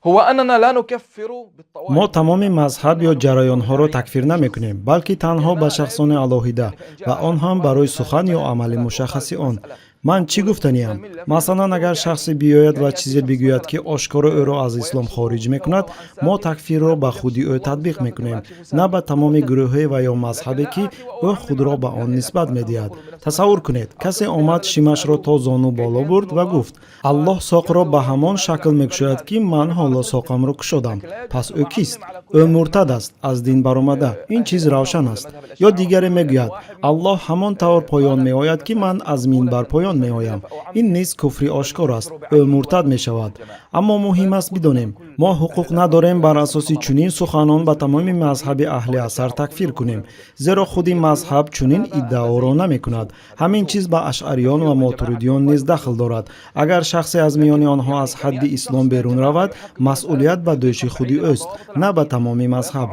هو أننا لا نكفر мо بالطوائف тамоми المختلفة. мазҳаб ё ҷараёнҳоро такфир намекунем, балки танҳо ба шахсони алоҳида ва он ҳам барои сухан ё амали мушаххаси он. ман чӣ гуфтаниям? Масалан, агар шахсе биёяд ва чизе бигӯяд, ки ошкора ӯро аз ислом хориҷ мекунад, мо такфирро ба худи ӯ татбиқ мекунем, на ба тамоми гурӯҳе ва ё мазҳабе, ки ӯ худро ба он нисбат медиҳад. тасаввур кунед, касе омад, шимашро то зону боло бурд ва гуфт: аллоҳ соқро ба ҳамон шакл мекушояд, ки ман ҳоло соқамро кушодам. пас ӯ кист? ӯ муртад аст, аз дин баромада. ин чиз равшан аст. ё дигаре мегӯяд: аллоҳ ҳамон тавр поён меояд, ки ман аз минбар поён меоям. ин низ куфри ошкор аст. ӯ муртад мешавад. аммо муҳим аст бидонем, мо ҳуқуқ надорем бар асоси чунин суханон ба тамоми мазҳаби аҳли асар такфир кунем, зеро худи мазҳаб чунин иддаоро намекунад. ҳамин чиз ба ашъариён ва мотуридиён низ дахл дорад. агар шахсе аз миёни онҳо аз ҳадди ислом берун равад, масъулият ба дӯши худи ӯст, на ба тамоми мазҳаб.